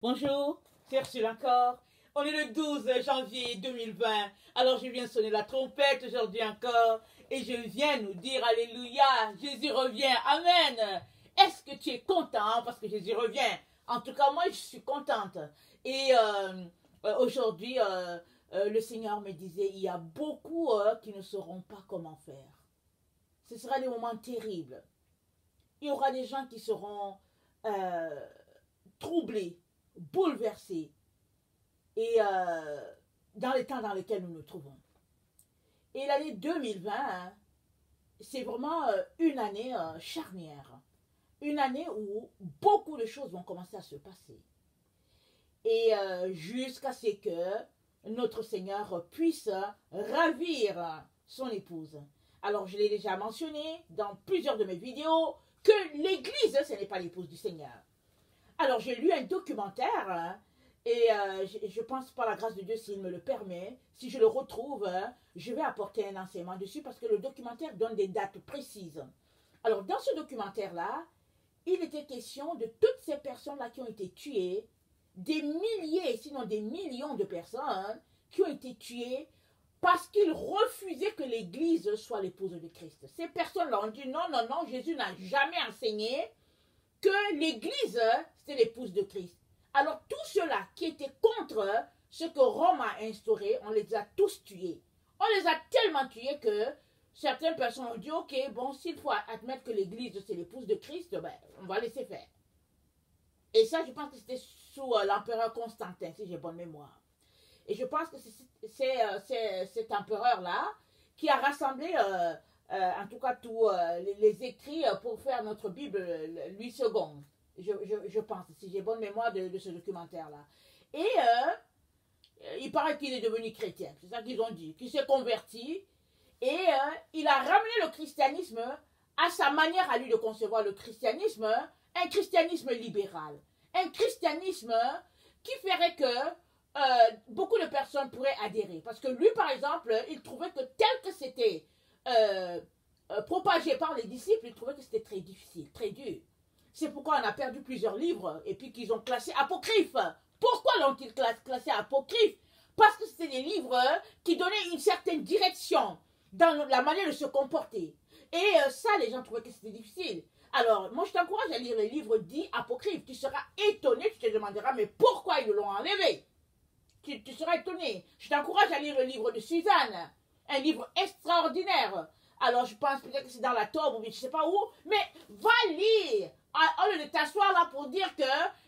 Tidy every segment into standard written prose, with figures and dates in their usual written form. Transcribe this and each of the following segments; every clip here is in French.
Bonjour, c'est Ursule encore. On est le 12 janvier 2020. Alors je viens sonner la trompette aujourd'hui encore et je viens nous dire Alléluia, Jésus revient, Amen. Est-ce que tu es content parce que Jésus revient? En tout cas, moi je suis contente. Et aujourd'hui, le Seigneur me disait, il y a beaucoup qui ne sauront pas comment faire. Ce sera des moments terribles. Il y aura des gens qui seront troublés, bouleversés, et dans les temps dans lesquels nous nous trouvons. Et l'année 2020, hein, c'est vraiment une année charnière. Une année où beaucoup de choses vont commencer à se passer. Et jusqu'à ce que notre Seigneur puisse ravir son épouse. Alors, je l'ai déjà mentionné dans plusieurs de mes vidéos, que l'Église, ce n'est pas l'épouse du Seigneur. Alors, j'ai lu un documentaire, hein, et je pense par la grâce de Dieu, s'il me le permet, si je le retrouve, je vais apporter un enseignement dessus, parce que le documentaire donne des dates précises. Alors, dans ce documentaire-là, il était question de toutes ces personnes-là qui ont été tuées, des milliers, sinon des millions de personnes qui ont été tuées parce qu'ils refusaient que l'Église soit l'épouse de Christ. Ces personnes-là ont dit non, non, non, Jésus n'a jamais enseigné que l'Église, c'est l'épouse de Christ. Alors tous ceux-là qui étaient contre ce que Rome a instauré, on les a tous tués. On les a tellement tués que certaines personnes ont dit, ok, bon, s'il faut admettre que l'Église, c'est l'épouse de Christ, ben, on va laisser faire. Et ça, je pense que c'était sous l'empereur Constantin, si j'ai bonne mémoire. Et je pense que c'est cet empereur-là qui a rassemblé, en tout cas, tous les écrits pour faire notre Bible, Louis II. Je pense, si j'ai bonne mémoire de ce documentaire-là. Et il paraît qu'il est devenu chrétien, c'est ça qu'ils ont dit, qu'il s'est converti. Et il a ramené le christianisme à sa manière à lui de concevoir le christianisme, un christianisme libéral. Un christianisme qui ferait que beaucoup de personnes pourraient adhérer. Parce que lui, par exemple, il trouvait que tel que c'était propagé par les disciples, il trouvait que c'était très difficile, très dur. C'est pourquoi on a perdu plusieurs livres et puis qu'ils ont classé apocryphes. Pourquoi l'ont-ils classé apocryphes? Parce que c'était des livres qui donnaient une certaine direction dans la manière de se comporter. Et ça, les gens trouvaient que c'était difficile. Alors, moi, je t'encourage à lire les livres dits apocryphes. Tu seras étonné, tu te demanderas, mais pourquoi ils l'ont enlevé? Tu seras étonné. Je t'encourage à lire le livre de Suzanne, un livre extraordinaire. Alors, je pense peut-être que c'est dans la tombe, ou je ne sais pas où, mais va lire. Au lieu de t'asseoir là pour dire que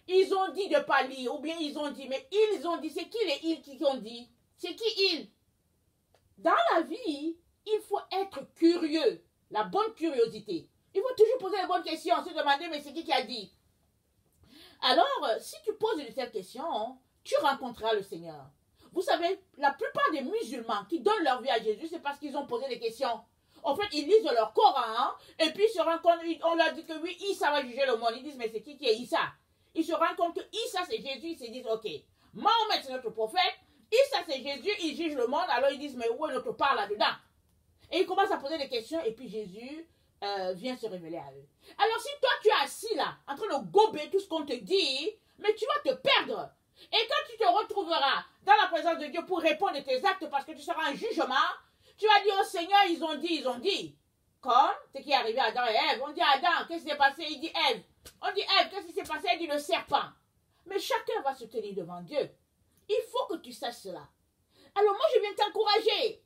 ils ont dit de ne pas lire, ou bien ils ont dit, mais ils ont dit, c'est qui les ils qui ont dit? C'est qui ils? Dans la vie, il faut être curieux, la bonne curiosité. Il faut toujours poser les bonnes questions, se demander, mais c'est qui a dit? Alors, si tu poses de telles questions, tu rencontreras le Seigneur. Vous savez, la plupart des musulmans qui donnent leur vie à Jésus, c'est parce qu'ils ont posé des questions. En fait, ils lisent leur Coran, et puis ils se rendent compte, on leur dit que oui, Issa va juger le monde. Ils disent, mais c'est qui est Issa? Ils se rendent compte que Issa, c'est Jésus, ils se disent, ok, Mahomet, c'est notre prophète, Issa, c'est Jésus, il juge le monde, alors ils disent, mais où est notre part là-dedans? Et ils commencent à poser des questions, et puis Jésus vient se révéler à eux. Alors si toi, tu es assis là, en train de gober tout ce qu'on te dit, mais tu vas te perdre. Et quand tu te retrouveras dans la présence de Dieu pour répondre de tes actes, parce que tu seras en jugement, tu vas dire au Seigneur, ils ont dit. Comme ce qui est arrivé à Adam et Ève. On dit à Adam, qu'est-ce qui s'est passé? Il dit Ève. On dit Ève, qu'est-ce qui s'est passé? Il dit le serpent. Mais chacun va se tenir devant Dieu. Il faut que tu saches cela. Alors moi, je viens t'encourager.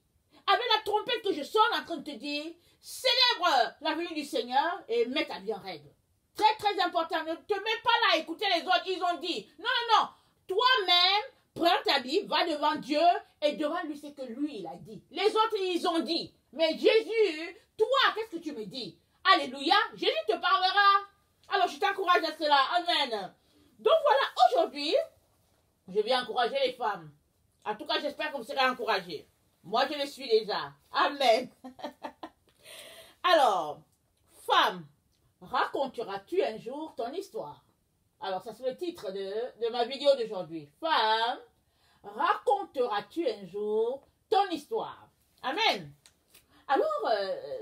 Avec la trompette que je sonne en train de te dire, célèbre la venue du Seigneur et mets ta vie en règle. Très, très important. Ne te mets pas là à écouter les autres. Ils ont dit. Non, non, non. Toi-même, prends ta Bible, va devant Dieu et devant lui ce que lui, il a dit. Les autres, ils ont dit. Mais Jésus, toi, qu'est-ce que tu me dis? Alléluia, Jésus te parlera. Alors, je t'encourage à cela. Amen. Donc voilà, aujourd'hui, je vais encourager les femmes. En tout cas, j'espère que vous serez encouragés. Moi, je le suis déjà. Amen. Alors, femme, raconteras-tu un jour ton histoire? Alors, ça c'est le titre de ma vidéo d'aujourd'hui. Femme, raconteras-tu un jour ton histoire? Amen. Alors,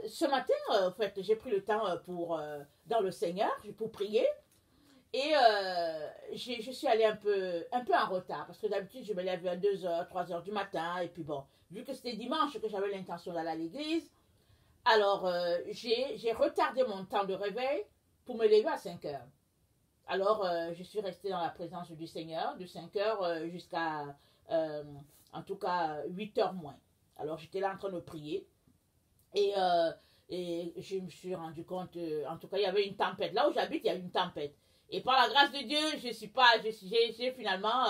ce matin, en fait, j'ai pris le temps dans le Seigneur, pour prier. Et je suis allée un peu en retard parce que d'habitude je me lève à 2h, 3h du matin. Et puis bon, vu que c'était dimanche que j'avais l'intention d'aller à l'église, alors j'ai retardé mon temps de réveil pour me lever à 5h. Alors je suis restée dans la présence du Seigneur de 5h jusqu'à en tout cas 8h moins. Alors j'étais là en train de prier et, je me suis rendu compte, en tout cas il y avait une tempête. Là où j'habite, il y a une tempête. Et par la grâce de Dieu, j'ai finalement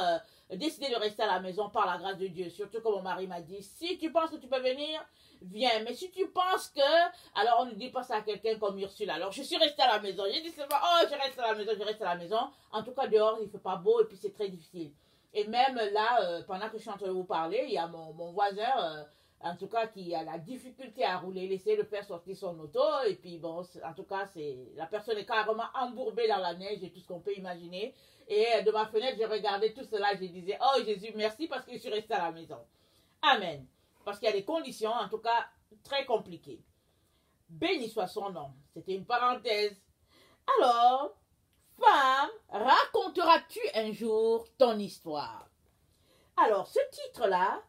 décidé de rester à la maison par la grâce de Dieu. Surtout que mon mari m'a dit, si tu penses que tu peux venir, viens. Mais si tu penses que, alors on ne dit pas ça à quelqu'un comme Ursula. Alors je suis restée à la maison. J'ai dit seulement, oh, je reste à la maison, je reste à la maison. En tout cas, dehors, il ne fait pas beau et puis c'est très difficile. Et même là, pendant que je suis en train de vous parler, il y a mon voisin, en tout cas, qui a la difficulté à rouler, il essaie de faire sortir son auto, et puis bon, en tout cas, la personne est carrément embourbée dans la neige et tout ce qu'on peut imaginer. Et de ma fenêtre, j'ai regardé tout cela, je disais, oh Jésus, merci parce que je suis restée à la maison. Amen. Parce qu'il y a des conditions, en tout cas, très compliquées. Béni soit son nom. C'était une parenthèse. Alors, femme, raconteras-tu un jour ton histoire? Alors, ce titre-là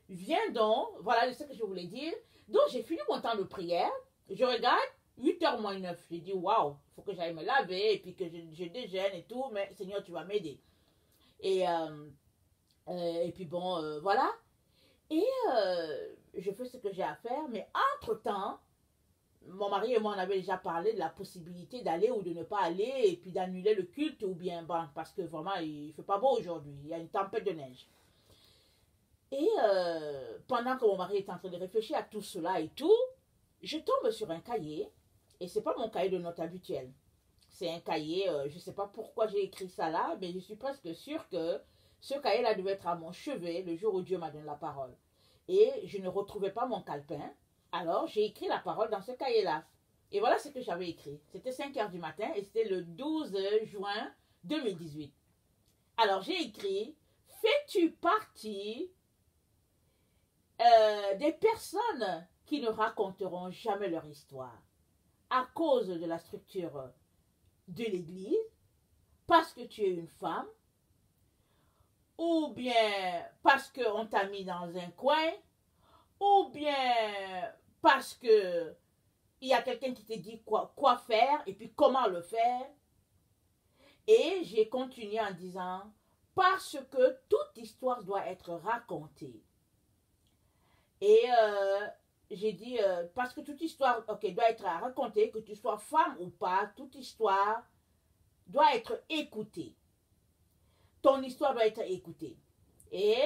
vient donc, voilà ce que je voulais dire. Donc, j'ai fini mon temps de prière. Je regarde, 8h moins 9. J'ai dit, waouh, il faut que j'aille me laver et puis que je déjeune et tout. Mais Seigneur, tu vas m'aider. Et puis bon, voilà. Et je fais ce que j'ai à faire. Mais entre-temps, mon mari et moi, on avait déjà parlé de la possibilité d'aller ou de ne pas aller et puis d'annuler le culte ou bien, bon, parce que vraiment, il ne fait pas beau aujourd'hui. Il y a une tempête de neige. Et pendant que mon mari est en train de réfléchir à tout cela et tout, je tombe sur un cahier, et c'est pas mon cahier de notes habituel. C'est un cahier, je ne sais pas pourquoi j'ai écrit ça là, mais je suis presque sûre que ce cahier-là devait être à mon chevet le jour où Dieu m'a donné la parole. Et je ne retrouvais pas mon calepin, alors j'ai écrit la parole dans ce cahier-là. Et voilà ce que j'avais écrit. C'était 5h du matin et c'était le 12 juin 2018. Alors j'ai écrit, fais-tu partie des personnes qui ne raconteront jamais leur histoire à cause de la structure de l'église, parce que tu es une femme, ou bien parce qu'on t'a mis dans un coin, ou bien parce que il y a quelqu'un qui te dit quoi faire et puis comment le faire. Et j'ai continué en disant, parce que toute histoire doit être racontée. Et j'ai dit, parce que toute histoire doit être racontée, que tu sois femme ou pas, toute histoire doit être écoutée. Ton histoire doit être écoutée. Et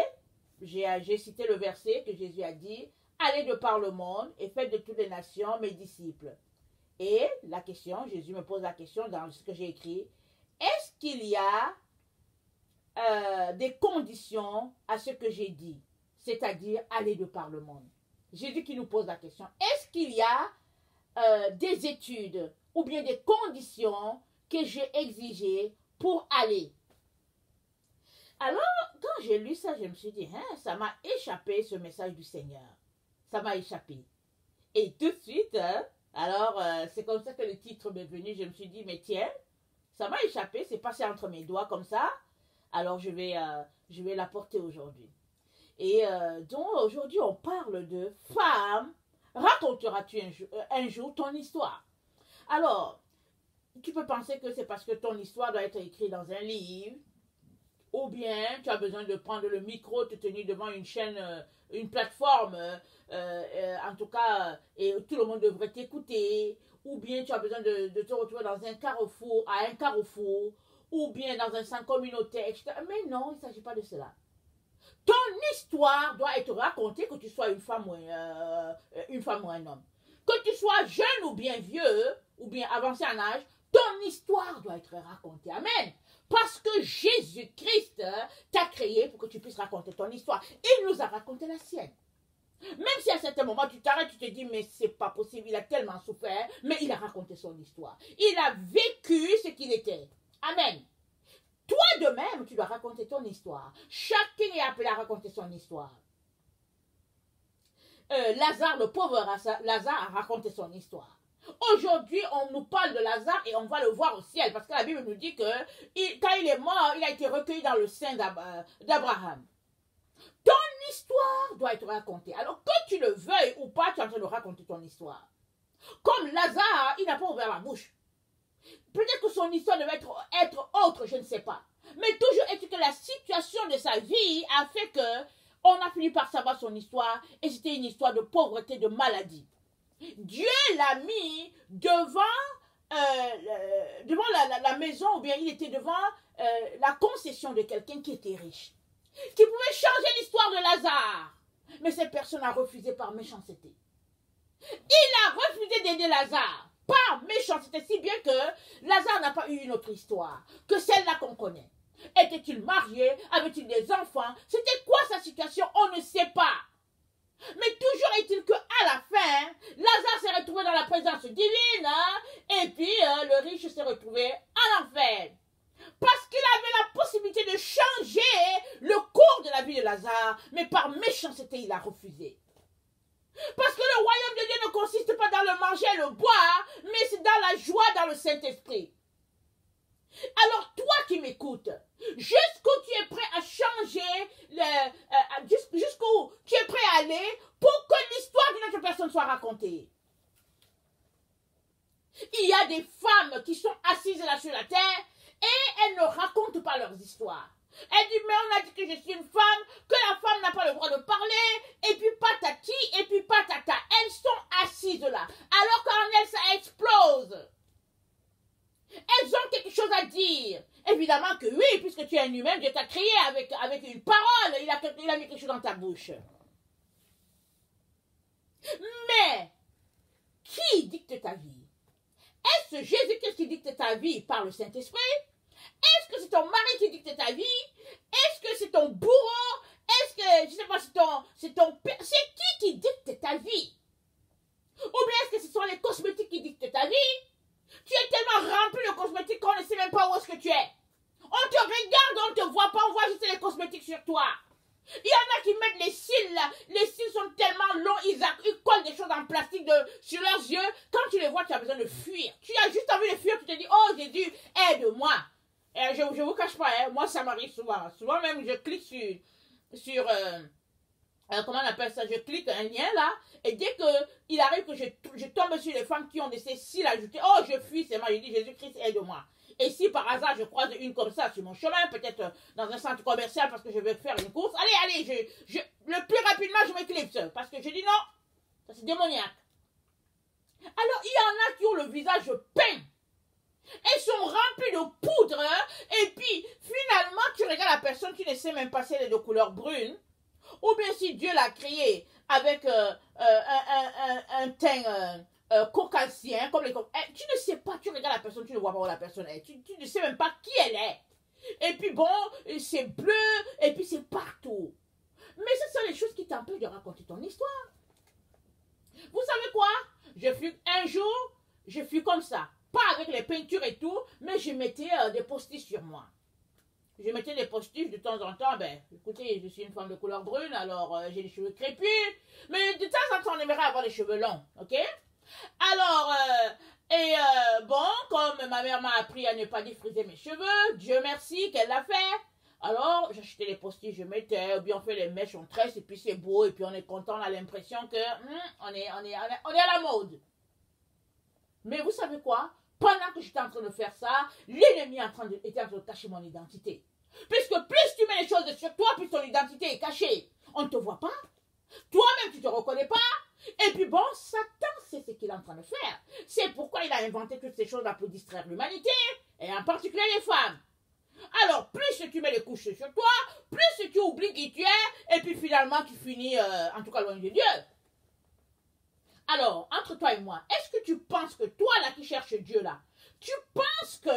j'ai cité le verset que Jésus a dit, allez de par le monde et faites de toutes les nations mes disciples. Et la question, Jésus me pose la question dans ce que j'ai écrit, est-ce qu'il y a des conditions à ce que j'ai dit? C'est-à-dire aller de par le monde. Jésus qui nous pose la question, est-ce qu'il y a des études ou bien des conditions que j'ai exigées pour aller? Alors, quand j'ai lu ça, je me suis dit, hein, ça m'a échappé ce message du Seigneur. Ça m'a échappé. Et tout de suite, alors c'est comme ça que le titre m'est venu. Je me suis dit, mais tiens, ça m'a échappé, c'est passé entre mes doigts comme ça. Alors je vais l'apporter aujourd'hui. Et donc aujourd'hui on parle de femme, raconteras-tu un jour ton histoire? Alors, tu peux penser que c'est parce que ton histoire doit être écrite dans un livre, ou bien tu as besoin de prendre le micro, te tenir devant une chaîne, une plateforme, en tout cas, et tout le monde devrait t'écouter, ou bien tu as besoin de te retrouver dans un carrefour, ou bien dans un centre communautaire, etc. Mais non, il ne s'agit pas de cela. Ton histoire doit être racontée, que tu sois une femme ou un homme. Que tu sois jeune ou bien vieux, ou bien avancé en âge, ton histoire doit être racontée. Amen. Parce que Jésus-Christ t'a créé pour que tu puisses raconter ton histoire. Il nous a raconté la sienne. Même si à certains moments tu t'arrêtes, tu te dis mais c'est pas possible, il a tellement souffert, mais il a raconté son histoire. Il a vécu ce qu'il était. Amen. Toi de même, tu dois raconter ton histoire. Chacun est appelé à raconter son histoire. Lazare, le pauvre Lazare a raconté son histoire. Aujourd'hui, on nous parle de Lazare et on va le voir au ciel. Parce que la Bible nous dit que quand il est mort, il a été recueilli dans le sein d'Abraham. Ton histoire doit être racontée. Alors que tu le veuilles ou pas, tu es en train de raconter ton histoire. Comme Lazare, il n'a pas ouvert la bouche. Peut-être que son histoire devait être autre, je ne sais pas. Mais toujours est-il que la situation de sa vie a fait que on a fini par savoir son histoire et c'était une histoire de pauvreté, de maladie. Dieu l'a mis devant, la maison, ou bien il était devant la concession de quelqu'un qui était riche, qui pouvait changer l'histoire de Lazare. Mais cette personne a refusé par méchanceté. Il a refusé d'aider Lazare par méchanceté, si bien que Lazare n'a pas eu une autre histoire que celle-là qu'on connaît. Était-il marié? Avait-il des enfants? C'était quoi sa situation? On ne sait pas. Mais toujours est-il qu'à la fin, Lazare s'est retrouvé dans la présence divine, hein, et puis le riche s'est retrouvé en enfer. Parce qu'il avait la possibilité de changer le cours de la vie de Lazare, mais par méchanceté, il a refusé. Parce que le royaume de Dieu ne consiste pas dans le manger et le boire, mais c'est dans la joie, dans le Saint-Esprit. Alors toi qui m'écoutes, jusqu'où tu es prêt à changer, jusqu'où tu es prêt à aller pour que l'histoire d'une autre personne soit racontée. Il y a des femmes qui sont assises là sur la terre et elles ne racontent pas leurs histoires. Elle dit, mais on a dit que je suis une femme, que la femme n'a pas le droit de parler, et puis patati, et puis patata. Elles sont assises là. Alors qu'en elles, ça explose. Elles ont quelque chose à dire. Évidemment que oui, puisque tu es un humain, Dieu t'a créé avec une parole. Il a mis quelque chose dans ta bouche. Mais, qui dicte ta vie? Est-ce Jésus-Christ qui dicte ta vie par le Saint-Esprit? Est-ce que c'est ton mari qui dicte ta vie? Est-ce que c'est ton bourreau? Est-ce que, je ne sais pas, c'est ton père? C'est qui dicte ta vie? Ou bien est-ce que ce sont les cosmétiques qui dictent ta vie? Tu es tellement rempli de cosmétiques qu'on ne sait même pas où est-ce que tu es. On te regarde, on ne te voit pas, on voit juste les cosmétiques sur toi. Il y en a qui mettent les cils là. Les cils sont tellement longs, ils collent des choses en plastique sur leurs yeux. Quand tu les vois, tu as besoin de fuir. Tu as juste envie de fuir, tu te dis, oh Jésus, aide-moi. Je ne vous cache pas, hein, moi ça m'arrive souvent. Souvent même, je clique sur comment on appelle ça, je clique un lien là, et dès qu'il arrive que je tombe sur les femmes qui ont des cils ajoutés, oh je fuis, c'est moi, je dis Jésus-Christ aide-moi. Et si par hasard je croise une comme ça sur mon chemin, peut-être dans un centre commercial parce que je vais faire une course, allez, le plus rapidement je m'éclipse, parce que je dis non, ça c'est démoniaque. Alors il y en a qui ont le visage peint. Elles sont remplies de poudre, et puis finalement tu regardes la personne, tu ne sais même pas si elle est de couleur brune, ou bien si Dieu l'a créée avec un teint caucasien, comme les tu ne sais pas, tu regardes la personne, tu ne vois pas où la personne est, tu ne sais même pas qui elle est. Et puis bon, c'est bleu, et puis c'est partout. Mais ce sont les choses qui t'empêchent de raconter ton histoire. Vous savez quoi? Un jour, je fus comme ça. Pas avec les peintures et tout, mais je mettais des post-it sur moi. Je mettais des post-it de temps en temps. Ben, écoutez, je suis une femme de couleur brune, alors j'ai les cheveux crépus. Mais de temps en temps, on aimerait avoir les cheveux longs, ok? Alors, bon, comme ma mère m'a appris à ne pas défriser mes cheveux, Dieu merci qu'elle l'a fait. Alors, j'achetais les post-it, je mettais, ou bien on fait les mèches, on tresse, et puis c'est beau, et puis on est content, on a l'impression que on est à la mode. Mais vous savez quoi? Pendant que j'étais en train de faire ça, l'ennemi était en train de cacher mon identité. Puisque plus tu mets les choses sur toi, plus ton identité est cachée. On ne te voit pas. Toi-même, tu ne te reconnais pas. Et puis bon, Satan sait ce qu'il est en train de faire. C'est pourquoi il a inventé toutes ces choses-là pour distraire l'humanité, et en particulier les femmes. Alors, plus tu mets les couches sur toi, plus tu oublies qui tu es, et puis finalement, tu finis, en tout cas, loin de Dieu. Alors, entre toi et moi, est-ce que tu penses que toi, là, qui cherches Dieu, là, tu penses que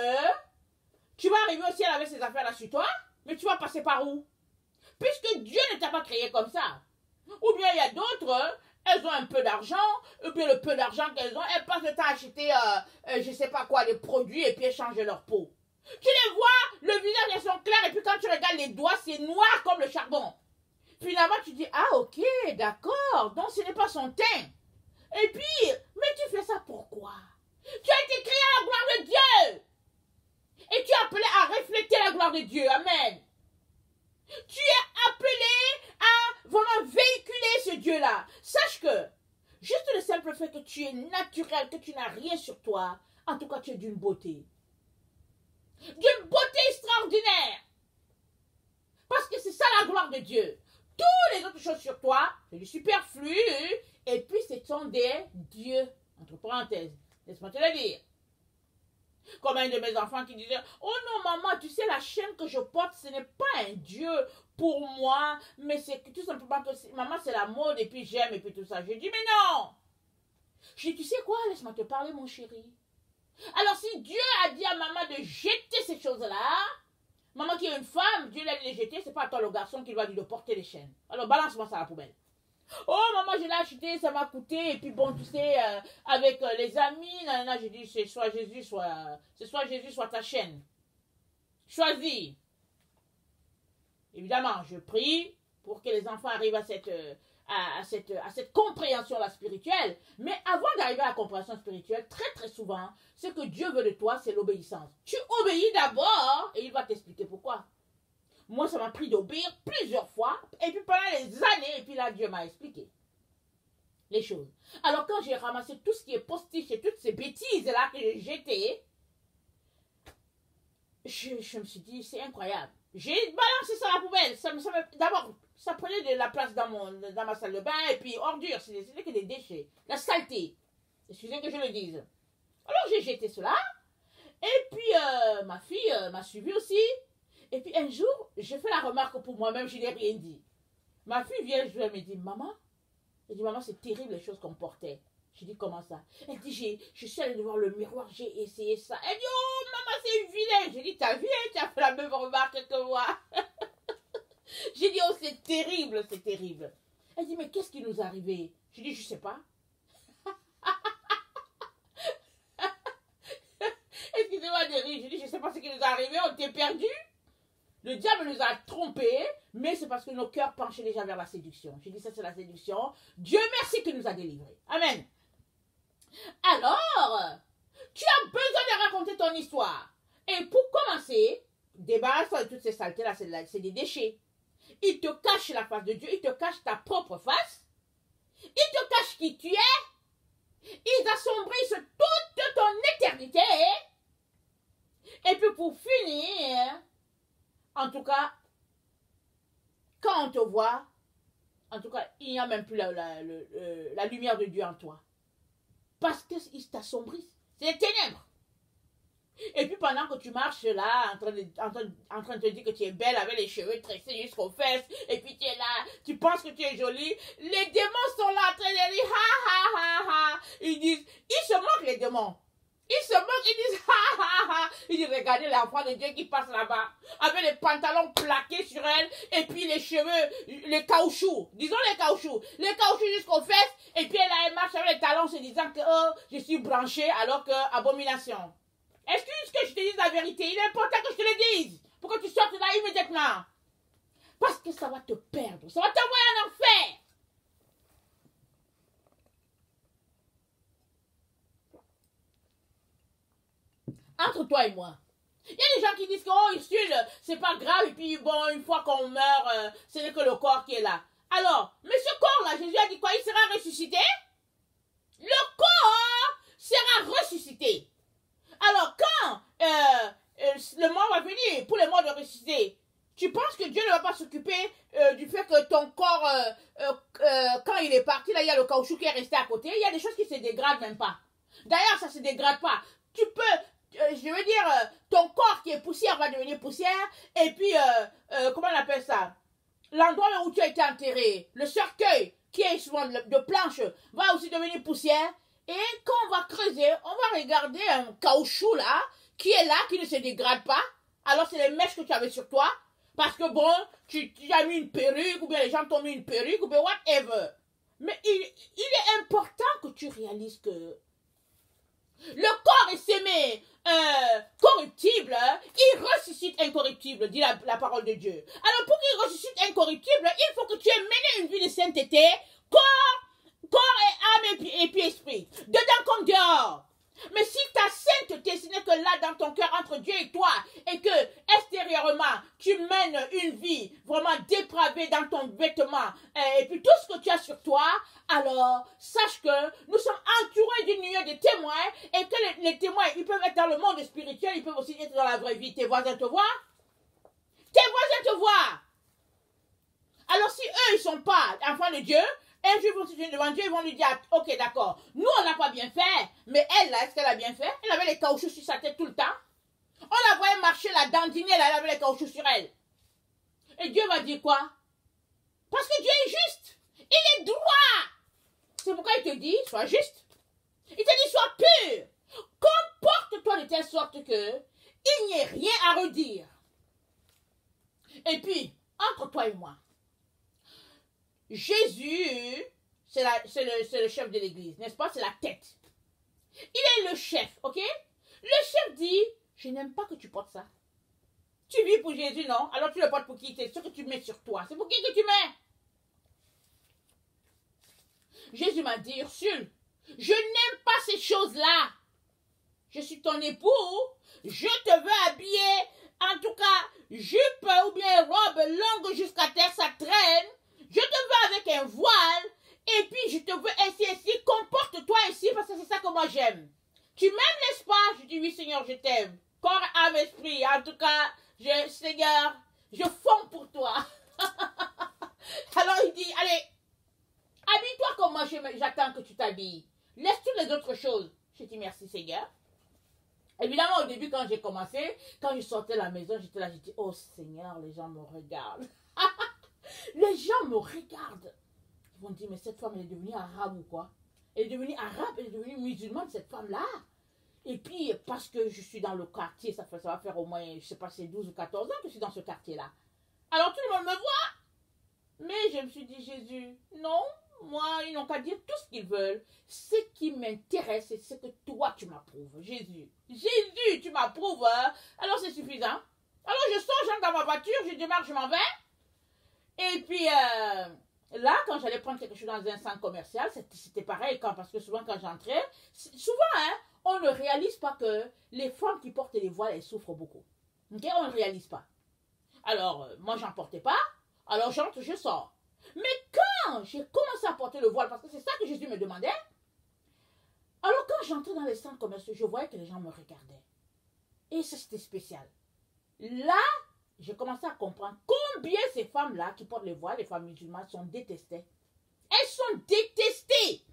tu vas arriver au ciel avec ces affaires-là sur toi, mais tu vas passer par où? Puisque Dieu ne t'a pas créé comme ça. Ou bien il y a d'autres, elles ont un peu d'argent, ou bien le peu d'argent qu'elles ont, elles passent le temps à acheter, je ne sais pas quoi, des produits, et puis elles changent leur peau. Tu les vois, le visage, elles sont clairs, et puis quand tu regardes les doigts, c'est noir comme le charbon. Finalement, tu dis, ah ok, d'accord, donc ce n'est pas son teint. Et puis, mais tu fais ça pourquoi? Tu as été créé à la gloire de Dieu. Et tu es appelé à refléter la gloire de Dieu. Amen. Tu es appelé à vraiment véhiculer ce Dieu-là. Sache que, juste le simple fait que tu es naturel, que tu n'as rien sur toi, en tout cas, tu es d'une beauté. D'une beauté extraordinaire. Parce que c'est ça la gloire de Dieu. Toutes les autres choses sur toi, c'est du superflu. Et puis, ce sont des dieux. Entre parenthèses. Laisse-moi te le dire. Comme un de mes enfants qui disait, oh non maman, tu sais la chaîne que je porte, ce n'est pas un dieu pour moi, mais c'est tout simplement que maman c'est la mode et puis j'aime et puis tout ça. Je dis mais non. Je dis tu sais quoi, laisse-moi te parler mon chéri. Alors si Dieu a dit à maman de jeter ces choses-là, maman qui est une femme, Dieu l'a dit de jeter, c'est pas à toi le garçon qui doit lui de porter les chaînes. Alors balance-moi ça à la poubelle. Oh maman je l'ai acheté, ça m'a coûté et puis bon tu sais avec les amis, nanana, j'ai dit c'est soit Jésus soit ta chaîne. Choisis. Évidemment je prie pour que les enfants arrivent à cette compréhension-là spirituelle. Mais avant d'arriver à la compréhension spirituelle, très très souvent, ce que Dieu veut de toi, c'est l'obéissance. Tu obéis d'abord et il va t'expliquer pourquoi. Moi, ça m'a pris d'obéir plusieurs fois. Et puis pendant les années, et puis là, Dieu m'a expliqué les choses. Alors quand j'ai ramassé tout ce qui est postiche et toutes ces bêtises-là que j'ai jetées, je me suis dit, c'est incroyable. J'ai balancé ça à la poubelle. D'abord, ça prenait de la place dans ma salle de bain. Et puis, ordures, c'était que des déchets. La saleté. Excusez que je le dise. Alors, j'ai jeté cela. Et puis, ma fille m'a suivi aussi. Et puis, un jour, j'ai fait la remarque pour moi-même, je n'ai rien dit. Ma fille vient, elle me dit, maman. Elle dit, maman, c'est terrible les choses qu'on portait. J'ai dit, comment ça? Elle dit, je suis allée devant le miroir, j'ai essayé ça. Elle dit, oh, maman, c'est une vilaine. J'ai dit, t'as vu, tu as fait la même remarque que moi. J'ai dit, oh, c'est terrible, c'est terrible. Elle dit, mais qu'est-ce qui nous est arrivé? J'ai dit, je sais pas. Excusez-moi de rire. J'ai dit, je sais pas ce qui nous est arrivé, on t'est perdu. Le diable nous a trompés, mais c'est parce que nos cœurs penchaient déjà vers la séduction. J'ai dit, ça c'est la séduction. Dieu merci qu'il nous a délivrés. Amen. Alors, tu as besoin de raconter ton histoire. Et pour commencer, débarrasse-toi de toutes ces saletés-là, c'est des déchets. Il te cache la face de Dieu, il te cache ta propre face, il te cache qui tu es, ils assombrissent toute ton éternité. Et puis pour finir, en tout cas, quand on te voit, en tout cas, il n'y a même plus la lumière de Dieu en toi. Parce qu'ils t'assombrissent. C'est les ténèbres. Et puis pendant que tu marches là, en train de te dire que tu es belle avec les cheveux tressés jusqu'aux fesses, et puis tu es là, tu penses que tu es jolie, les démons sont là en train de dire ha ha ha ha. Ils se moquent les démons. Ils se moquent, ils disent ha ha ha. Ils disent regardez l'enfant de Dieu qui passe là-bas, avec les pantalons plaqués sur elle, et puis les cheveux, les caoutchoucs, disons les caoutchoucs jusqu'aux fesses, et puis elle marche avec les talons se disant que oh, je suis branchée alors que abomination. Excuse que je te dise la vérité, il est important que je te le dise, pour que tu sortes là immédiatement. Parce que ça va te perdre, ça va t'envoyer en enfer. Entre toi et moi. Il y a des gens qui disent que oh, c'est pas grave, et puis bon, une fois qu'on meurt, ce n'est que le corps qui est là. Alors, mais ce corps-là, Jésus a dit quoi? Il sera ressuscité? Le corps sera ressuscité. Alors, quand le mort va venir pour les morts de ressusciter, tu penses que Dieu ne va pas s'occuper du fait que ton corps, quand il est parti, là, il y a le caoutchouc qui est resté à côté. Il y a des choses qui ne se dégradent même pas. D'ailleurs, ça ne se dégrade pas. Tu peux, je veux dire, ton corps qui est poussière va devenir poussière. Et puis, comment on appelle ça? L'endroit où tu as été enterré, le cercueil qui est souvent de planche, va aussi devenir poussière. Et quand on va creuser, on va regarder un caoutchouc là, qui est là, qui ne se dégrade pas. Alors c'est les mèches que tu avais sur toi. Parce que bon, tu as mis une perruque, ou bien les gens t'ont mis une perruque, ou bien whatever. Mais il est important que tu réalises que le corps est sémé corruptible, il ressuscite incorruptible, dit la parole de Dieu. Alors pour qu'il ressuscite incorruptible, il faut que tu aies mené une vie de sainteté, corps et âme et puis esprit, dedans comme dehors. Mais si ta sainteté, ce n'est que là dans ton cœur entre Dieu et toi, et que extérieurement, tu mènes une vie vraiment dépravée dans ton vêtement, et puis tout ce que tu as sur toi, alors sache que nous sommes entourés d'une nuée de témoins, et que les témoins, ils peuvent être dans le monde spirituel, ils peuvent aussi être dans la vraie vie. Tes voisins te voient? Tes voisins te voient. Alors si eux, ils ne sont pas enfants de Dieu, un jour, ils vont se tenir devant Dieu, ils vont lui dire, ok, d'accord, nous, on n'a pas bien fait, mais elle, là, est-ce qu'elle a bien fait? Elle avait les caoutchoucs sur sa tête tout le temps. On la voyait marcher, la dandiner, là, elle avait les caoutchoucs sur elle. Et Dieu va dire quoi? Parce que Dieu est juste. Il est droit. C'est pourquoi il te dit, sois juste. Il te dit, sois pur. Comporte-toi de telle sorte que il n'y ait rien à redire. Et puis, entre toi et moi, Jésus, c'est le chef de l'église, n'est-ce pas? C'est la tête. Il est le chef, ok? Le chef dit, je n'aime pas que tu portes ça. Tu vis pour Jésus, non? Alors tu le portes pour qui? C'est ce que tu mets sur toi. C'est pour qui que tu mets? Jésus m'a dit, Ursule, je n'aime pas ces choses-là. Je suis ton époux. Je te veux habiller, en tout cas, jupe ou bien robe longue jusqu'à terre, ça traîne. Je te veux avec un voile. Et puis, je te veux ainsi. Comporte-toi ainsi parce que c'est ça que moi j'aime. Tu m'aimes, n'est-ce pas? Je dis, oui, Seigneur, je t'aime. Corps, âme, esprit. En tout cas, Seigneur, je fonds pour toi. Alors, il dit, allez, habille-toi comme moi, j'attends que tu t'habilles. Laisse toutes les autres choses. Je dis, merci, Seigneur. Évidemment, au début, quand j'ai commencé, quand je sortais de la maison, j'étais là, j'ai dit, oh Seigneur, les gens me regardent. Les gens me regardent. Ils vont dire, mais cette femme, elle est devenue arabe ou quoi? Elle est devenue arabe, elle est devenue musulmane, cette femme-là. Et puis, parce que je suis dans le quartier, ça va faire au moins, je ne sais pas, c'est 12 ou 14 ans que je suis dans ce quartier-là. Alors tout le monde me voit. Mais je me suis dit, Jésus, non, moi, ils n'ont qu'à dire tout ce qu'ils veulent. Ce qui m'intéresse, c'est ce que toi, tu m'approuves. Jésus, tu m'approuves. Hein? Alors c'est suffisant. Alors je sors, j'entre dans ma voiture, je démarre, je m'en vais. Et puis, là, quand j'allais prendre quelque chose dans un centre commercial, c'était pareil, parce que souvent quand j'entrais, souvent, hein, on ne réalise pas que les femmes qui portent les voiles, elles souffrent beaucoup. Okay? On ne réalise pas. Alors, moi, j'en portais pas. Alors, j'entre, je sors. Mais quand j'ai commencé à porter le voile, parce que c'est ça que Jésus me demandait, alors quand j'entrais dans les centres commerciaux, je voyais que les gens me regardaient. Et ça, c'était spécial. Là, j'ai commencé à comprendre combien ces femmes-là qui portent les voiles, les femmes musulmanes, sont détestées. Elles sont détestées.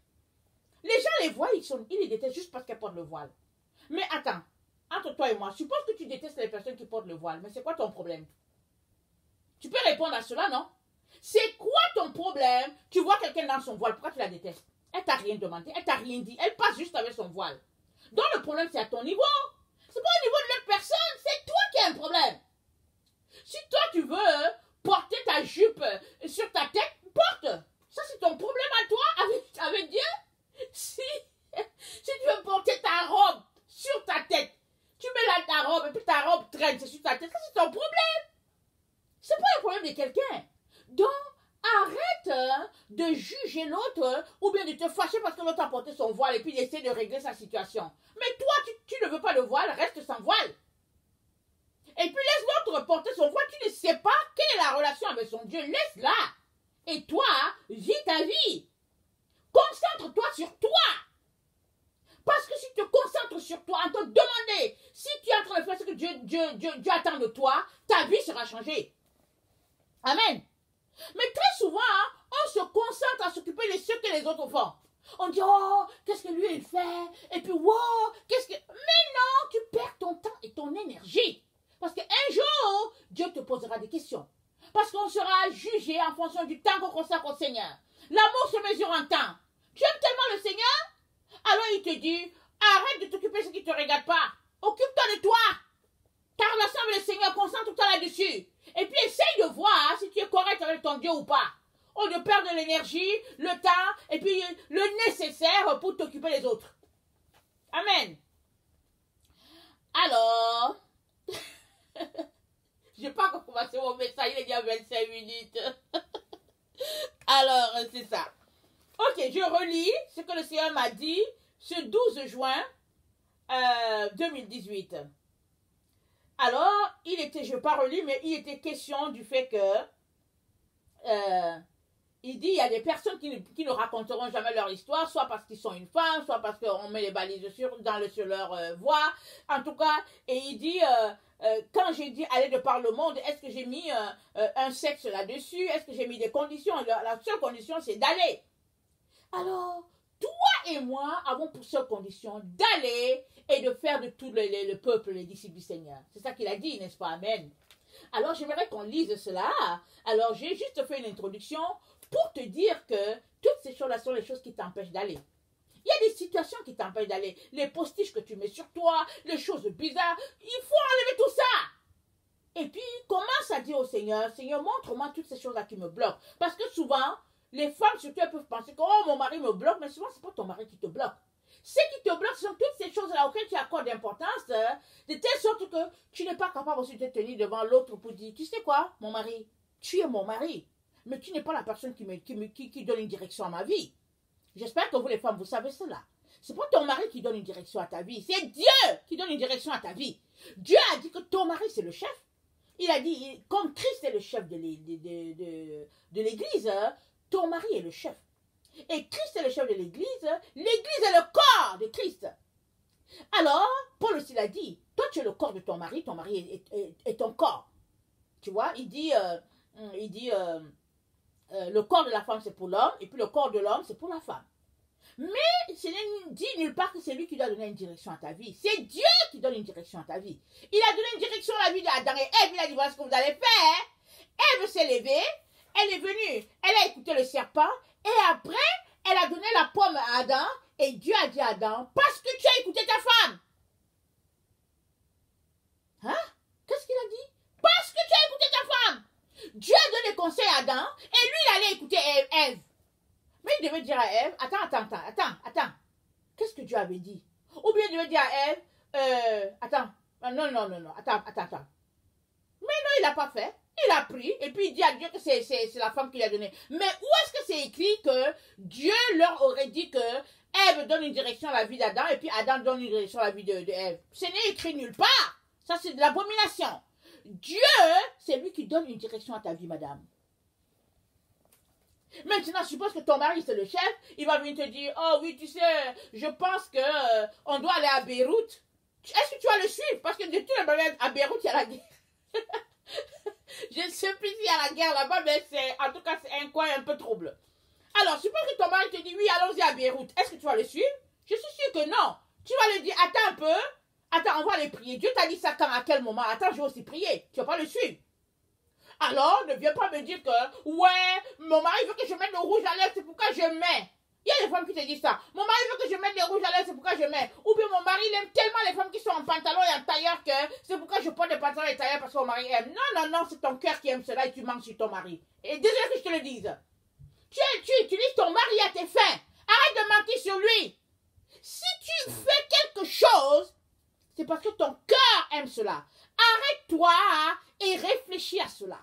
Les gens les voient, ils les détestent juste parce qu'elles portent le voile. Mais attends, entre toi et moi, suppose que tu détestes les personnes qui portent le voile, mais c'est quoi ton problème? Tu peux répondre à cela, non? C'est quoi ton problème? Tu vois quelqu'un dans son voile, pourquoi tu la détestes? Elle t'a rien demandé, elle t'a rien dit, elle passe juste avec son voile. Donc le problème, c'est à ton niveau. C'est pas au niveau de l'autre personne, c'est toi qui as un problème. Si toi, tu veux porter ta jupe sur ta tête, porte. Ça, c'est ton problème à toi avec Dieu. Si tu veux porter ta robe sur ta tête, tu mets là ta robe et puis ta robe traîne sur ta tête, ça, c'est ton problème. C'est pas le problème de quelqu'un. Donc, arrête de juger l'autre ou bien de te fâcher parce que l'autre a porté son voile et puis d'essayer de régler sa situation. Mais toi, tu ne veux pas le voile, reste sans voile. Et puis laisse l'autre porter son voile, tu ne sais pas quelle est la relation avec son Dieu, laisse-la. Et toi, vis ta vie. Concentre-toi sur toi. Parce que si tu te concentres sur toi, en te demander si tu es en train de faire ce que Dieu attend de toi, ta vie sera changée. Amen. Mais très souvent, on se concentre à s'occuper de ce que les autres font. On dit, oh, qu'est-ce que lui il fait? Et puis, wow, qu'est-ce que... Mais non, tu perds ton temps et ton énergie. Parce qu'un jour, Dieu te posera des questions. Parce qu'on sera jugé en fonction du temps qu'on consacre au Seigneur. L'amour se mesure en temps. Tu aimes tellement le Seigneur? Alors il te dit, arrête de t'occuper de ce qui ne te regarde pas. Occupe-toi de toi. Ta relation avec le Seigneur, concentre-toi là-dessus. Et puis essaye de voir si tu es correct avec ton Dieu ou pas. Au lieu de perdre de l'énergie, le temps, et puis le nécessaire pour t'occuper des autres. Amen. Alors, je n'ai pas encore commencé mon message, il est déjà 25 minutes. Alors, c'est ça. Ok, je relis ce que le Seigneur m'a dit ce 12 juin 2018. Alors, je ne vais pas relire, mais il était question du fait que il dit il y a des personnes qui ne raconteront jamais leur histoire, soit parce qu'ils sont une femme, soit parce qu'on met les balises sur leur voix. En tout cas, et il dit quand j'ai dit aller de par le monde, est-ce que j'ai mis un sexe là-dessus? Est-ce que j'ai mis des conditions? La seule condition, c'est d'aller. Alors, toi et moi avons pour seule condition d'aller et de faire de tout le peuple les disciples du Seigneur. C'est ça qu'il a dit, n'est-ce pas? Amen. Alors, j'aimerais qu'on lise cela. Alors, j'ai juste fait une introduction pour te dire que toutes ces choses-là sont les choses qui t'empêchent d'aller. Il y a des situations qui t'empêchent d'aller. Les postiches que tu mets sur toi, les choses bizarres, il faut enlever tout ça. Et puis, commence à dire au Seigneur, Seigneur, montre-moi toutes ces choses-là qui me bloquent. Parce que souvent, les femmes, surtout, elles peuvent penser que, oh, mon mari me bloque, mais souvent, ce n'est pas ton mari qui te bloque. Ce qui te bloque, ce sont toutes ces choses-là auxquelles tu accordes d'importance, de telle sorte que tu n'es pas capable aussi de te tenir devant l'autre pour dire, tu sais quoi, mon mari, tu es mon mari, mais tu n'es pas la personne qui donne une direction à ma vie. J'espère que vous, les femmes, vous savez cela. Ce n'est pas ton mari qui donne une direction à ta vie, c'est Dieu qui donne une direction à ta vie. Dieu a dit que ton mari, c'est le chef. Il a dit, comme Christ est le chef de l'Église, ton mari est le chef. Et Christ est le chef de l'Église, l'Église est le corps de Christ. Alors, Paul aussi l'a dit, toi tu es le corps de ton mari est ton corps. Tu vois, il dit le corps de la femme c'est pour l'homme, et puis le corps de l'homme c'est pour la femme. Mais ce n'est dit nulle part que c'est lui qui doit donner une direction à ta vie. C'est Dieu qui donne une direction à ta vie. Il a donné une direction à la vie d'Adam et Ève. Il a dit, voilà ce que vous allez faire. Ève s'est levée, elle est venue, elle a écouté le serpent, et après, elle a donné la pomme à Adam, et Dieu a dit à Adam, parce que tu as écouté ta femme. Hein? Qu'est-ce qu'il a dit? Parce que tu as écouté ta femme. Dieu a donné conseil à Adam, et lui, il allait écouter Ève. Mais il devait dire à Ève, attends. Qu'est-ce que Dieu avait dit? Ou bien il devait dire à Ève, attends. Mais non, il n'a pas fait. Il a pris, et puis il dit à Dieu que c'est la femme qui l'a donné. Mais où est-ce que c'est écrit que Dieu leur aurait dit que Ève donne une direction à la vie d'Adam, et puis Adam donne une direction à la vie de Ève? Ce n'est écrit nulle part. Ça, c'est de l'abomination. Dieu, c'est lui qui donne une direction à ta vie, madame. Maintenant, suppose que ton mari, c'est le chef, il va venir te dire, oh oui, tu sais, je pense que on doit aller à Beyrouth. Est-ce que tu vas le suivre? Parce que de tout le monde à Beyrouth, il y a la guerre. Je ne sais plus s'il y a la guerre là-bas, mais en tout cas, c'est un coin un peu trouble. Alors, suppose que ton mari te dit, oui, allons-y à Beyrouth. Est-ce que tu vas le suivre? Je suis sûre que non. Tu vas lui dire, attends un peu. Attends, on va aller prier. Dieu t'a dit ça quand, à quel moment? Attends, je vais aussi prier. Tu ne vas pas le suivre. Alors, ne viens pas me dire que, ouais, mon mari veut que je mette le rouge à lèvres, c'est pourquoi je mets. Il y a des femmes qui te disent ça. Mon mari veut que je mette le rouge à lèvres, c'est pourquoi je mets. Ou bien mon mari, il aime tellement les femmes qui sont en pantalon et en tailleur que c'est pourquoi je porte des pantalons et tailleurs parce que mon mari aime. Non, c'est ton cœur qui aime cela et tu mens sur ton mari. Et désolé que je te le dise. Tu utilises ton mari à tes fins. Arrête de mentir sur lui. Si tu fais quelque chose, c'est parce que ton cœur aime cela. Arrête-toi et réfléchis à cela.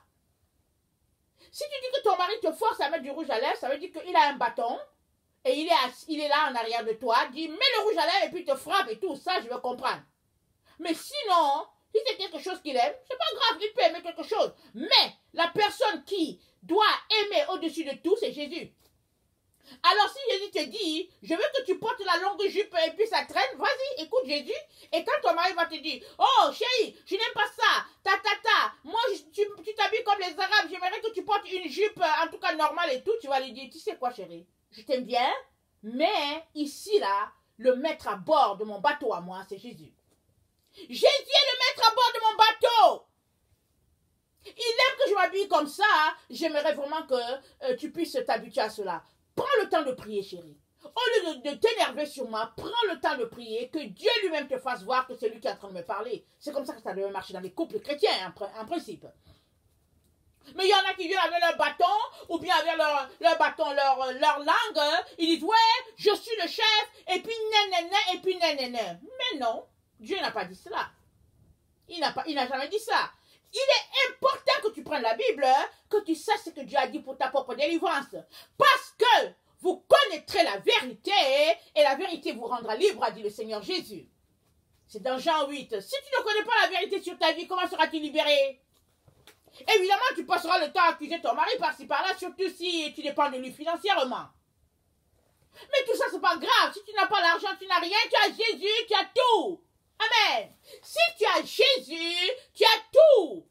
Si tu dis que ton mari te force à mettre du rouge à lèvres, ça veut dire qu'il a un bâton et il est là en arrière de toi, dit mets le rouge à lèvres et puis te frappe et tout, ça je veux comprendre. Mais sinon, si c'est quelque chose qu'il aime, c'est pas grave, il peut aimer quelque chose. Mais la personne qui doit aimer au-dessus de tout, c'est Jésus. Alors si Jésus te dit, je veux que tu portes la longue jupe et puis ça traîne, vas-y, écoute Jésus. Et quand ton mari va te dire, oh chérie, je n'aime pas ça, moi tu t'habilles comme les Arabes, j'aimerais que tu portes une jupe en tout cas normale et tout, tu vas lui dire, tu sais quoi chérie, je t'aime bien, mais ici là, le maître à bord de mon bateau à moi, c'est Jésus. Jésus est le maître à bord de mon bateau. Il aime que je m'habille comme ça, j'aimerais vraiment que tu puisses t'habituer à cela. Prends le temps de prier, chérie. Au lieu de t'énerver sur moi, prends le temps de prier, que Dieu lui-même te fasse voir que c'est lui qui est en train de me parler. C'est comme ça que ça devait marcher dans les couples chrétiens, en principe. Mais il y en a qui viennent avec leur bâton, ou bien avec leur bâton, leur langue. Ils disent, ouais, je suis le chef, et puis nanana, et puis nanana. Mais non, Dieu n'a pas dit cela. Il n'a jamais dit ça. Il est important que tu prennes la Bible, que tu saches ce que Dieu a dit pour ta propre délivrance. Parce que vous connaîtrez la vérité et la vérité vous rendra libre, a dit le Seigneur Jésus. C'est dans Jean 8. Si tu ne connais pas la vérité sur ta vie, comment seras-tu libéré? Évidemment, tu passeras le temps à accuser ton mari par-ci par-là, surtout si tu dépends de lui financièrement. Mais tout ça, c'est pas grave. Si tu n'as pas l'argent, tu n'as rien. Tu as Jésus, tu as tout. Amen. Si tu as Jésus, tu as tout.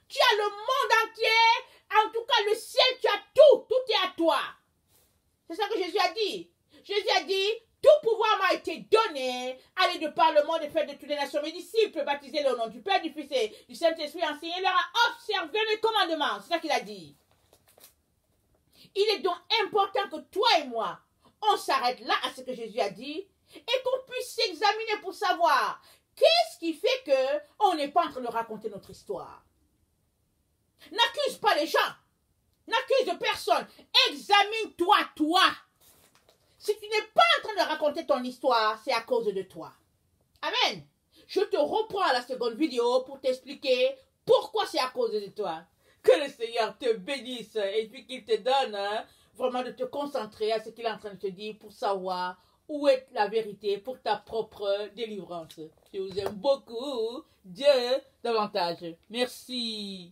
Tu as le monde entier. En tout cas, le ciel, tu as tout. Tout est à toi. C'est ça que Jésus a dit. Jésus a dit, tout pouvoir m'a été donné. Allez de par le monde et faites de toutes les nations mes disciples, baptisez-les au nom du Père, du Fils et du Saint-Esprit, enseignez-leur à observer les commandements. C'est ça qu'il a dit. Il est donc important que toi et moi, on s'arrête là à ce que Jésus a dit et qu'on puisse s'examiner pour savoir qu'est-ce qui fait qu'on n'est pas en train de raconter notre histoire. N'accuse pas les gens. N'accuse personne. Examine-toi, toi. Si tu n'es pas en train de raconter ton histoire, c'est à cause de toi. Amen. Je te reprends à la seconde vidéo pour t'expliquer pourquoi c'est à cause de toi. Que le Seigneur te bénisse et puis qu'il te donne vraiment de te concentrer à ce qu'il est en train de te dire pour savoir où est la vérité pour ta propre délivrance. Je vous aime beaucoup. Dieu davantage. Merci.